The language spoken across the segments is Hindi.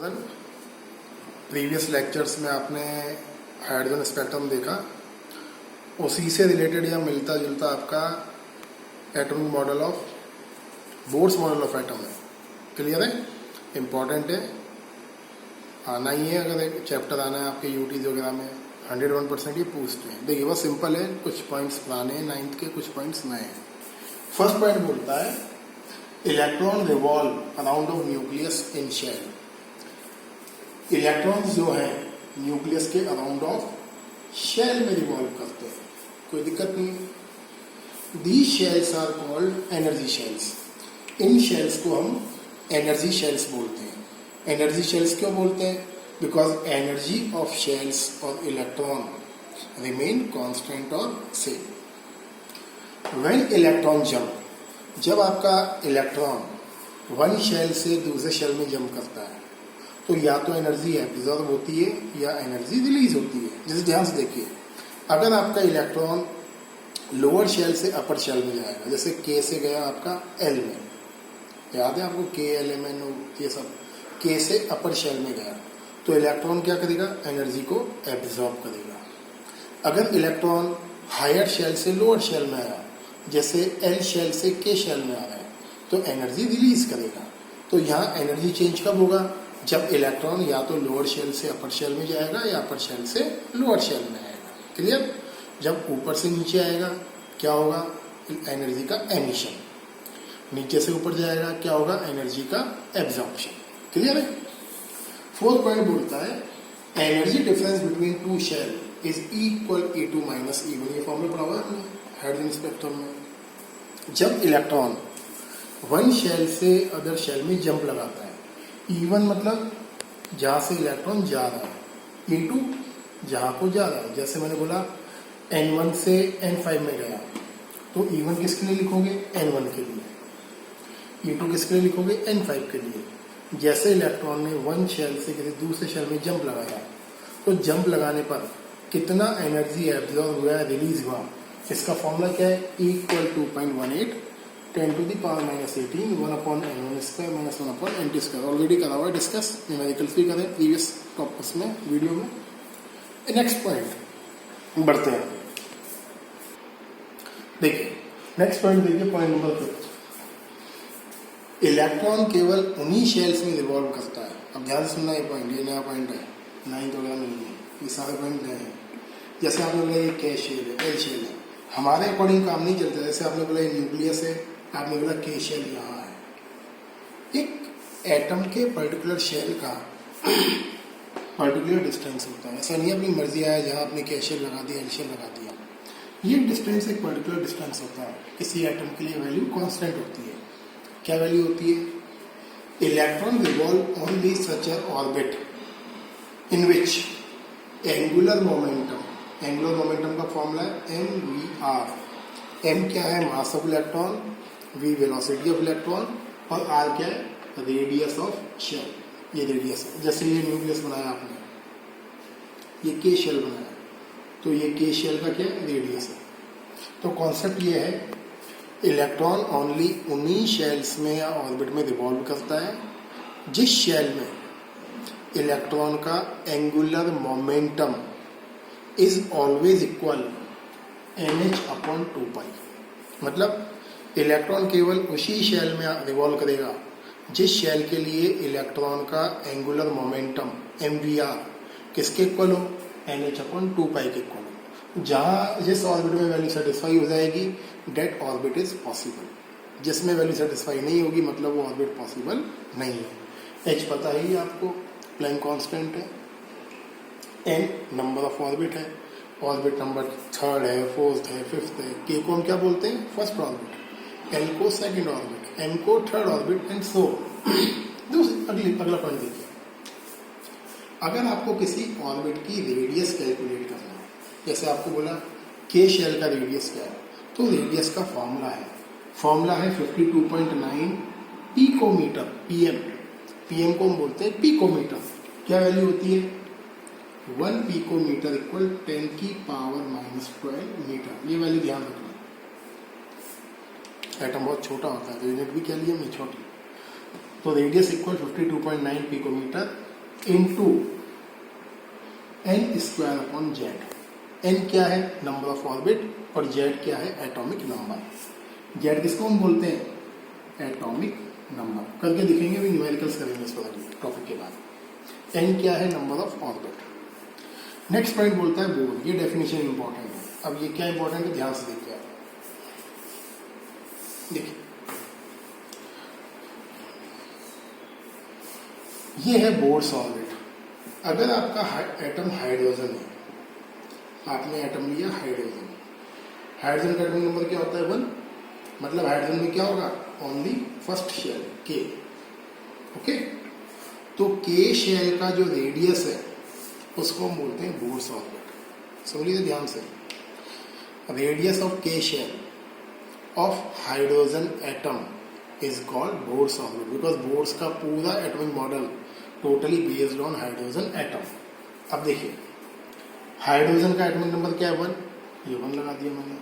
प्रीवियस लेक्चर्स में आपने हाइड्रोजन स्पेक्ट्रम देखा, उसी से रिलेटेड या मिलता जुलता आपका atomic model of Bohr's model of atom है। क्लियर है, इम्पॉर्टेंट है, आना ही है। अगर एक चैप्टर आना है आपके यूटीज वगैरह में 101% ये पूछते हैं। देखिए बहुत सिंपल है, कुछ पॉइंट्स पुराने हैं 9th के, कुछ पॉइंट्स नए हैं। फर्स्ट पॉइंट बोलता है electron revolve around of nucleus in shell. Electrons जो हैं न्यूक्लियस के अराउंड ऑफ शेल में रिवॉल्व करते हैं, कोई दिक्कत नहीं। These shells are called energy shells. इन शेल्स को हम एनर्जी शेल्स बोलते हैं। एनर्जी शेल्स क्यों बोलते हैं? बिकॉज एनर्जी ऑफ शेल्स और इलेक्ट्रॉन रिमेन कांस्टेंट और सेम। व्हेन इलेक्ट्रॉन जंप, जब आपका इलेक्ट्रॉन वन शेल से दूसरे शेल में जंप करता है तो या तो एनर्जी एब्जॉर्ब होती है या एनर्जी रिलीज होती है। जैसे ध्यान से देखिए, अगर आपका इलेक्ट्रॉन लोअर शेल से अपर शेल में जाएगा, जैसे के से गया आपका एल में, याद है आपको के एल एम एन ये सब, के से अपर शेल में गया तो इलेक्ट्रॉन क्या करेगा? एनर्जी को एब्जॉर्ब करेगा। अगर इलेक्ट्रॉन हायर शेल से लोअर शेल में आया, जैसे एल शेल से के शेल में आ रहा है, तो एनर्जी रिलीज करेगा। तो यहाँ एनर्जी चेंज कब होगा? जब इलेक्ट्रॉन या तो लोअर शेल से अपर शेल में जाएगा या अपर शेल से लोअर शेल में आएगा। क्लियर? जब ऊपर से नीचे आएगा क्या होगा? एनर्जी का एमिशन। नीचे से ऊपर जाएगा क्या होगा? एनर्जी का एब्जॉर्प्शन। क्लियर है? फोर्थ पॉइंट बोलता है energy difference between two shell is equal E2 minus E1। ये फॉर्मूला पढ़ा हुआ है हमने हाइड्रोजन स्पेक्ट्रम में। जब इलेक्ट्रॉन वन शेल से अदर शेल में जंप लगाता है, E1 मतलब जहाँ से इलेक्ट्रॉन जा रहा है, E2 जहाँ को जा रहा है। जैसे मैंने बोला N1 से N5 में गया तो E1 किसके लिए लिखोगे? N1 के लिए। E2 किसके लिए लिखोगे? N5 के लिए। जैसे इलेक्ट्रॉन ने वन शेल से किसी दूसरे शेल में जंप लगाया तो जंप लगाने पर कितना एनर्जी एब्जॉर्ब हुआ, रिलीज हुआ, इसका फॉर्मूला क्या है? Equal 2.18 10 to the power minus 18 1 upon n1 square minus 1 upon nt square। Already करा हुआ है डिस्कस, न्यूमेरिकल्स भी करें प्रीवियस टॉपिक्स में वीडियो में। नेक्स्ट पॉइंट बढ़ते हैं। देखिए नेक्स्ट पॉइंट देखिए, पॉइंट नंबर 5। इलेक्ट्रॉन केवल उन्हीं शेल्स में रिवॉल्व करता है। अब ध्यान से सुनना, ये पॉइंट, ये नया पॉइंट है, 9th वगैरह नहीं है, ये सारे पॉइंट नए हैं। जैसे आपने बोला ये के शेल है, एल शेल है, हमारे अकॉर्डिंग काम नहीं चलता। जैसे आपने बोला ये न्यूक्लियस है, आपने बोला के शेल यहाँ है। एक एटम के पर्टिकुलर शेल का पर्टिकुलर डिस्टेंस होता है। ऐसा नहीं अपनी मर्जी आया जहाँ आपने के शेल लगा दिया, एल शेल लगा दिया। ये डिस्टेंस एक पर्टिकुलर डिस्टेंस होता है। किसी एटम के लिए वैल्यू कांस्टेंट होती है। क्या वैल्यू होती है? Electron revolve on the such orbit in which angular momentum, angular momentum का फॉर्मूला है mvr। m क्या है? Mass of electron, v velocity of electron, और r क्या है? Radius of shell. ये रेडियस है। जैसे ये न्यूक्लियस बनाया आपने, ये के शेल बनाया, तो ये के शेल का क्या है? रेडियस है। तो कॉन्सेप्ट ये है इलेक्ट्रॉन ओनली उन्हीं शेल्स में या ऑर्बिट में रिवॉल्व करता है जिस शेल में इलेक्ट्रॉन का angular momentum is always equal NH/2π। मतलब इलेक्ट्रॉन केवल उसी शेल में रिवॉल्व करेगा जिस शेल के लिए इलेक्ट्रॉन का एंगुलर मोमेंटम mvr किसके इक्वल हो? NH/2π के इक्वल हो। जहाँ जिस ऑर्बिट में वैल्यू सेटिस्फाई हो जाएगी, डेट ऑर्बिट इज पॉसिबल। जिसमें वैल्यू सेटिस्फाई नहीं होगी मतलब वो ऑर्बिट पॉसिबल नहीं है। H पता ही आपको, प्लैंक कांस्टेंट है, n नंबर ऑफ ऑर्बिट है, ऑर्बिट नंबर 3rd है, 4th है, 5th है। k को हम क्या बोलते हैं? फर्स्ट ऑर्बिट, l को सेकंड ऑर्बिट, m को थर्ड ऑर्बिट, एंड सो। अगला पॉइंट देखिए, अगर आपको किसी ऑर्बिट की रेडियस कैलकुलेट करना है, जैसे आपको बोला के शेल का रेडियस क्या है, तो रेडियस का फॉर्मूला है 52.9 पिकोमीटर, पीएम को हम बोलते हैं पिकोमीटर। क्या वैल्यू होती है? 1 पिकोमीटर इक्वल 10 की पावर -12 मीटर। ये वैल्यू ध्यान रखना। एटम बहुत छोटा होता है तो यूनिट भी क्या लिया हमने? छोटी। तो radius equal 52.9 picometre into N square upon Z. N क्या है? नंबर ऑफ ऑर्बिट, और जेड क्या है? Atomic number. जेड किसको हम बोलते हैं? Atomic number. करके दिखेंगे, अभी न्यूमेरिकल्स करेंगे इस टॉपिक के बाद। एन क्या है? Number of orbit. Next point बोलता है बोर। ये डेफिनेशन इंपॉर्टेंट है। अब ये क्या इंपॉर्टेंट है, ध्यान से देखिए आप। देखिए ये है बोर्स ऑर्बिट। अगर आपका एटम हाइड्रोजन है, आपने एटम लिया हाइड्रोजन, हाइड्रोजन का एटॉमिक नंबर क्या होता है? 1। मतलब हाइड्रोजन में क्या होगा? ओनली फर्स्ट शेल के। ओके, तो के शेल का जो रेडियस है उसको हम बोलते हैं बोर्स ऑर्बिट। समझ लीजिए ध्यान से। रेडियस ऑफ के shell of hydrogen atom is called Bohr's orbit, because Bohr's का पूरा atomic model totally based on hydrogen atom. अब देखिए हाइड्रोजन का एटॉमिक नंबर क्या है? 1। ये 1 लगा दिया मैंने।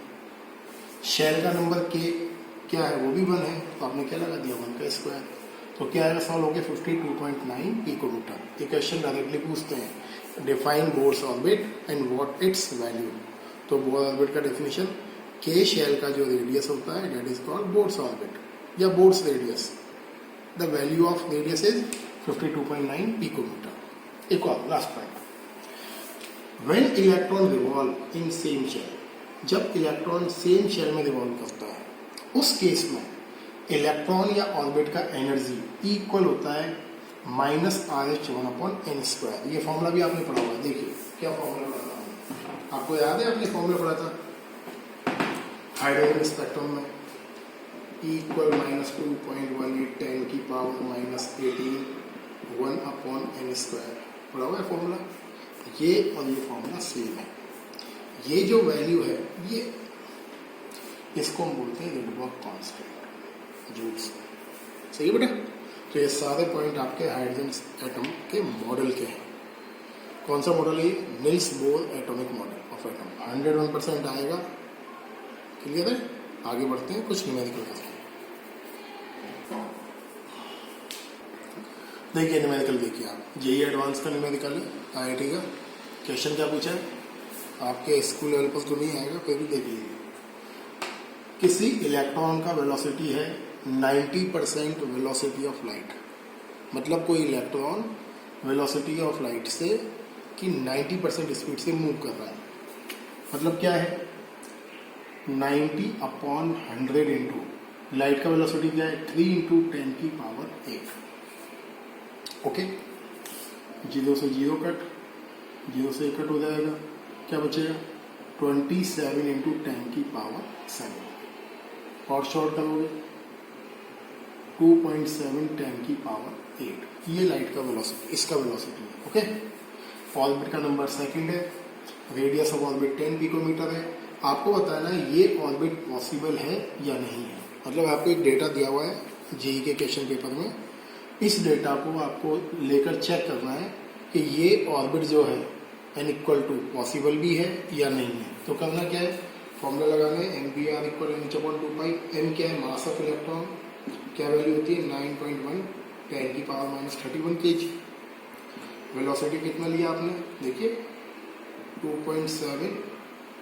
शेल का नंबर के क्या है? वो भी 1 है, तो आपने क्या लगा दिया? 1 का स्क्वायर। तो क्या आएगा? सॉल्व हो गया 52.9 पिकोमीटर। ये क्वेश्चन डायरेक्टली पूछते हैं, define Bohr's orbit and what its value. तो बोर्स ऑर्बिट का डेफिनेशन, के शेल का जो रेडियस होता है that is called Bohr's orbit या Bohr's radius. The value of radius is 52.9 picometre. एक और last point, when electron revolve in same shell, जब इलेक्ट्रॉन सेम शेल में रिवॉल्व करता है उस केस में इलेक्ट्रॉन या ऑर्बिट का एनर्जी इक्वल होता है -RH1/n²। ये फॉर्मूला भी आपने पढ़ा हुआ है। देखिए क्या फॉर्मूला पढ़ा था आपको याद है? आपने फॉर्मूला पढ़ा था हाइड्रोजन स्पेक्ट्रम में, इक्वल -2.18 10 की पावर -18 1/n²। पढ़ा हुआ है फॉर्मूला। ये और ये फॉर्मूला सेम है। ये जो वैल्यू है ये, इसको हम बोलते हैं रिडबर्ग कांस्टेंट, जूल्स। सही है बेटा? तो ये सारे पॉइंट आपके हाइड्रोजन एटम के मॉडल के हैं। कौन सा मॉडल है? Niels bore atomic model of atom. 101% आएगा। क्लियर है? आगे बढ़ते हैं, कुछ न्यूमेरिकल करते हैं। देखिए न्यूमेरिकल देखिए आप, जेईई एडवांस का न्यूमेरिकल है IIT का। क्वेश्चन क्या पूछा है? आपके स्कूल लेवल पर तो नहीं आएगा, फिर भी देख लीजिए। किसी इलेक्ट्रॉन का वेलोसिटी है 90% वेलोसिटी ऑफ लाइट। मतलब कोई इलेक्ट्रॉन वेलोसिटी ऑफ लाइट से कि 90% स्पीड से मूव कर रहा है। मतलब क्या है? 90/100 इंटू लाइट का वेलोसिटी क्या है? 3 × 10⁸। ओके, 0 से 0 कट, 0 से 1 कट हो जाएगा। क्या बचेगा? 27 × 10⁷। और शॉर्ट करोगे 2.7 10⁸। ये लाइट का वेलोसिटी, इसका वेलोसिटी है। ओके, ऑर्बिट का नंबर सेकंड है, रेडियस ऑफ ऑर्बिट 10 पिकोमीटर है। आपको बताना है ये ऑर्बिट पॉसिबल है या नहीं है। मतलब आपको एक डेटा दिया हुआ है जेईई के क्वेश्चन पेपर में, इस डेटा को आपको लेकर चेक करना है कि ये ऑर्बिट जो है n = पॉसिबल भी है या नहीं है। तो करना क्या है? फॉर्मूला लगाना है mvr = n/2π। m क्या है? Mass of electron. क्या वैल्यू होती है? 9.1 10⁻31 kg। वेलोसिटी कितना लिया आपने? देखिए 2.7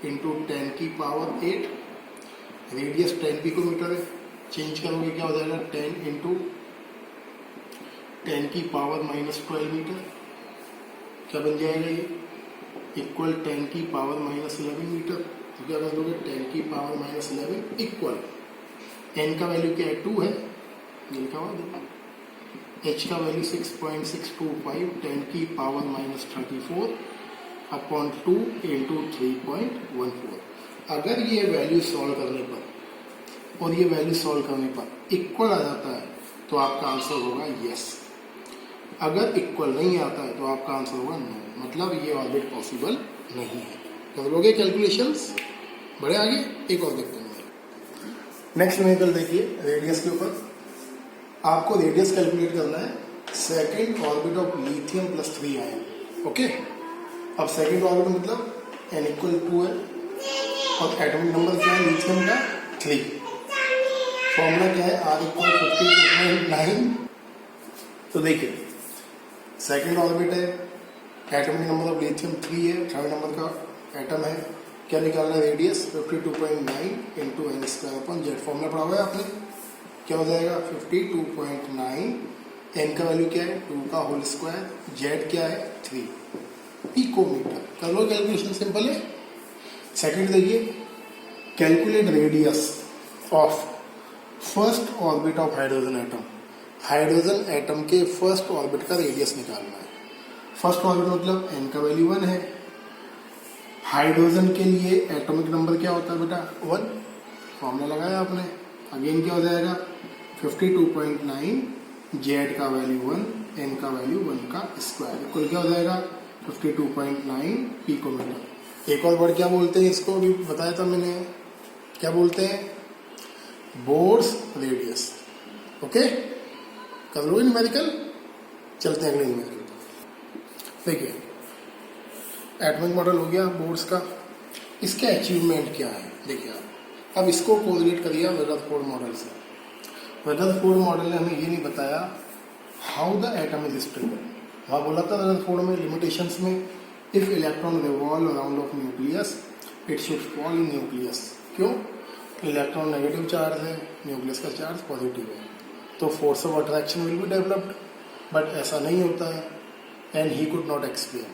× 10⁸। रेडियस 10 पिकोमीटर है। चेंज करोगे क्या हो जाएगा? 10 × 10⁻12 मीटर। क्या बन जाएगा ये? Equal 10⁻11 metre. तो क्या कर दोगे? 10⁻11 इक्वल n का वैल्यू क्या है? 2 है, ये लिखा हुआ देखो। h का वैल्यू 6.625 10⁻34 अपॉन 2 × 3.14। अगर ये वैल्यू सॉल्व करने पर और ये वैल्यू सॉल्व करने पर इक्वल आ जाता है तो आपका आंसर होगा यस। अगर इक्वल नहीं आता है तो आपका आंसर होगा नो। मतलब ये ऑर्बिट पॉसिबल नहीं है। कर लोगे कैलकुलेशंस? बड़े आगे एक और देखते हैं। नेक्स्ट न्यूमेरिकल देखिए रेडियस के ऊपर। आपको रेडियस कैलकुलेट करना है second orbit of lithium +3 ion. Okay, अब सेकंड ऑर्बिट मतलब n = 2 है और एटॉमिक नंबर क्या है लिथियम का? 3। फॉर्मूला क्या है? R = 52.9। तो देखिए सेकंड ऑर्बिट है, एटॉमिक नंबर ऑफ लिथियम 3 है, थर्ड नंबर का एटम है, क्या निकालना है radius 52.9 into N square upon Z. Formula पढ़ा हुआ है आपने, क्या हो जाएगा 52.9, एन का वैल्यू क्या है 2 का होल स्क्वायर, जेड क्या है 3 पिकोमीटर। कर लो कैलकुलेशन, सिंपल है। सेकंड देखिए, calculate radius of first orbit of hydrogen atom. Hydrogen atom के फर्स्ट ऑर्बिट का रेडियस निकालना है। फर्स्ट ऑर्बिट मतलब एन का वैल्यू 1 है। हाइड्रोजन के लिए एटॉमिक नंबर क्या होता है बेटा 1, फॉर्मूला लगाया आपने। अगेन क्या हो जाएगा 52.9, जेड का वैल्यू 1, एन का वैल्यू 1 का स्क्वायर, कुल क्या हो जाएगा 52.9 पिकोमीटर। एक और वर्ड क्या बोलते हैं इसको, अभी बताया था मैंने, क्या बोलते हैं बोर्स रेडियस। ओके, कर लो न्यूमेरिकल, चलते हैं अगले न्यूमेरिकल। देखिए एटॉमिक मॉडल हो गया बोर्स का, इसके अचीवमेंट क्या है देखिए आप। अब इसको कोरिलेट करिए रदरफोर्ड मॉडल से। रदरफोर्ड मॉडल ने हमें ये नहीं बताया how the atom is stable. वहाँ बोला था रदरफोर्ड में लिमिटेशंस में, if electron revolve around of nucleus it should fall in nucleus. क्यों? इलेक्ट्रॉन नेगेटिव चार्ज है, न्यूक्लियस का चार्ज पॉजिटिव है, तो force of attraction will be developed. But ऐसा नहीं होता है, and he could not explain.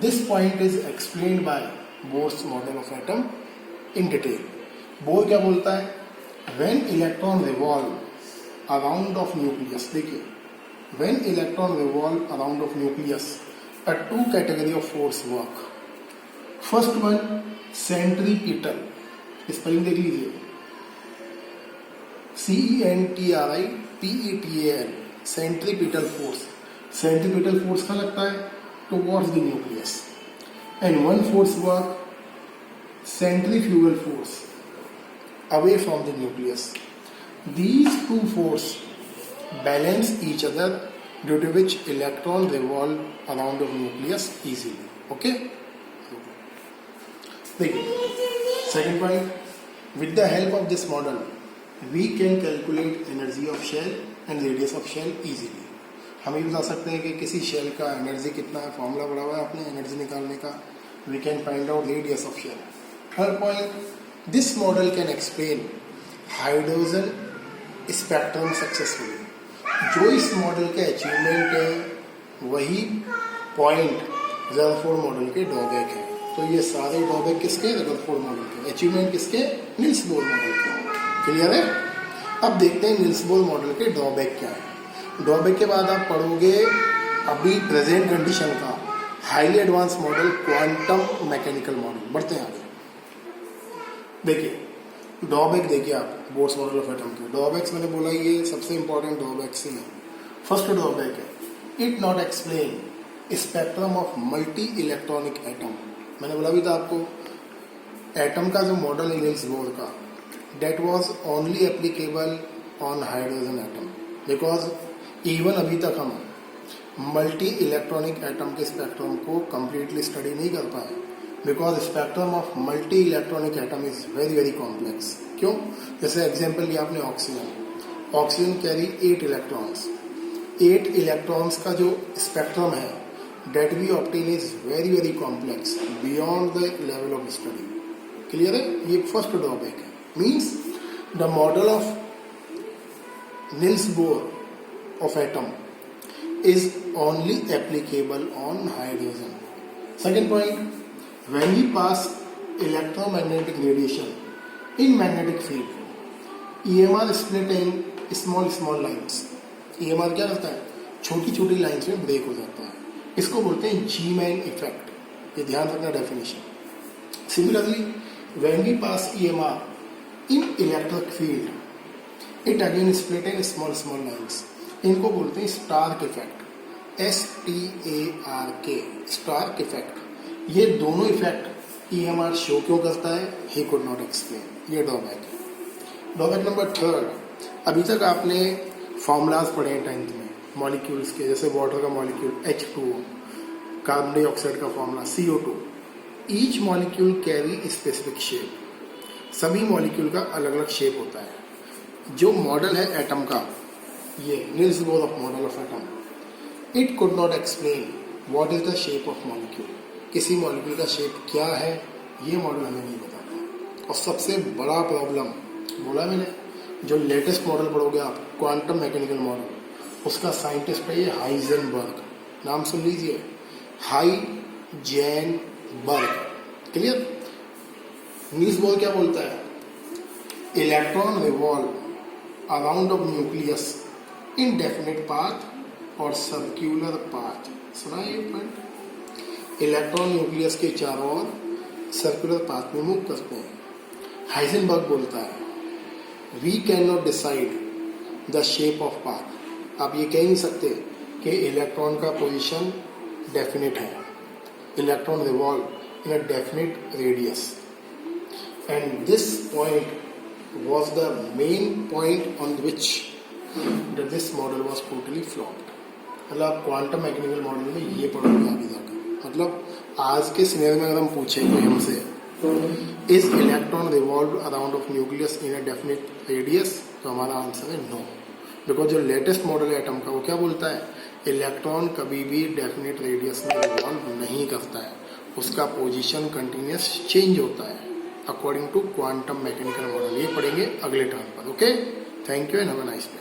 This point is explained by Bohr's model of atom in detail. Bore क्या बोलता है, when electron revolve around of nucleus, देखिए when electron revolve around of nucleus, a two category of force work. First one centripetal, spelling देख लीजिए, CENTRIPETAL, centripetal force. Centripetal force कहाँ लगता है towards the nucleus, and one force work centrifugal force away from the nucleus. These two force balance each other, due to which electron revolve around the nucleus easily. Okay? देखिए second point, with the help of this model we can calculate energy of shell and radius of shell easily. हम ये बता सकते हैं कि किसी शेल का एनर्जी कितना है, फॉर्मूला पढ़ा हुआ है आपने एनर्जी निकालने का। We can find out radius of shell. Third point, this model can explain hydrogen spectrum successfully. जो इस मॉडल के अचीवमेंट है वही पॉइंट रदरफोर्ड मॉडल के ड्रॉबैक है। तो ये सारे ड्रॉबैक किसके, रदरफोर्ड मॉडल के, अचीवमेंट किसके, निल्स बोर मॉडल के। क्लियर है? अब देखते हैं निल्स बोर मॉडल के ड्रॉबैक क्या है। ड्रॉबैक के बाद आप पढ़ोगे अभी प्रेजेंट कंडीशन का highly advance model, quantum mechanical model. बढ़ते हैं आगे। देखिए ड्रॉबैक देखिए आप बोर्स मॉडल ऑफ एटम के ड्रॉबैक्स, मैंने बोला ये सबसे इंपॉर्टेंट ड्रॉबैक्स ही हैं। फर्स्ट ड्रॉबैक है it not explain spectrum of multi electronic atom. मैंने बोला भी था आपको एटम का जो मॉडल है निल्स बोर का, that was only applicable on hydrogen atom, because even अभी तक हम मल्टी इलेक्ट्रॉनिक एटम के स्पेक्ट्रम को कंप्लीटली स्टडी नहीं कर पाए, because spectrum of multi electronic atom is very very complex. क्यों? जैसे एग्जांपल लिया आपने oxygen, oxygen carry 8 electrons. 8 electrons का जो स्पेक्ट्रम है that we obtain is very very complex beyond the level of study. Clear है? ये फर्स्ट ड्रॉबैक है। Means the model of Nils bore of atom is only applicable on hydrogen. Second point, when we pass electromagnetic radiation in magnetic field, EMR split in small lines. EMR क्या करता है, छोटी छोटी लाइन्स में ब्रेक हो जाता है, इसको बोलते हैं जी-मैन इफेक्ट। ये ध्यान रखना definition. Similarly when we pass EMR in electric field, it again split in small lines. इनको बोलते हैं Stark effect, STARK, Stark effect. ये दोनों इफेक्ट EMR शो क्यों करता है, ही कुड नॉट एक्सप्लेन। ये ड्रॉबैक है। ड्रॉबैक नंबर थर्ड, अभी तक आपने फॉर्मूलाज पढ़े हैं 10th में मॉलिक्यूल्स के, जैसे वाटर का मॉलिक्यूल H2O, कार्बन डाइऑक्साइड का formula CO2। Each molecule carry specific shape, सभी मॉलिक्यूल का अलग अलग शेप होता है। जो मॉडल है एटम का, ये Nils bore of model of atom, it could not explain what is the shape of molecule, किसी मॉलिक्यूल का शेप क्या है ये मॉडल हमें नहीं बताता। और सबसे बड़ा प्रॉब्लम बोला मैंने, जो लेटेस्ट मॉडल पढ़ोगे आप क्वांटम मैकेनिकल मॉडल, उसका साइंटिस्ट है ये हाइजेनबर्ग, नाम सुन लीजिए, हाइजेनबर्ग। क्लियर? नील्स बोर क्या बोलता है, electron revolve around of nucleus in definite path और सर्क्यूलर पाथ। सुना ये पॉइंट? इलेक्ट्रॉन न्यूक्लियस के चारों ओर सर्कुलर पाथ में मूव करते हैं। हाइजेनबर्ग बोलता है we can not decide the shape of path. आप ये कह नहीं सकते कि इलेक्ट्रॉन का पोजीशन डेफिनेट है, electron revolve in a definite radius, and this point was the main point on which that this model was totally flopped। मतलब क्वांटम मैकेनिकल मॉडल में ये पढ़ोगे आगे जाकर। मतलब आज के सिनेरियो में अगर हम पूछे कोई हमसे is electron revolve around of nucleus in a definite radius, तो हमारा आंसर है नो, बिकॉज जो लेटेस्ट मॉडल है एटम का वो क्या बोलता है, इलेक्ट्रॉन कभी भी डेफिनेट रेडियस में रिवॉल्व नहीं करता है, उसका पोजीशन कंटिन्यूस चेंज होता है according to quantum mechanical model. ये पढ़ेंगे अगले टर्म पर। Okay, thank you and have a nice day.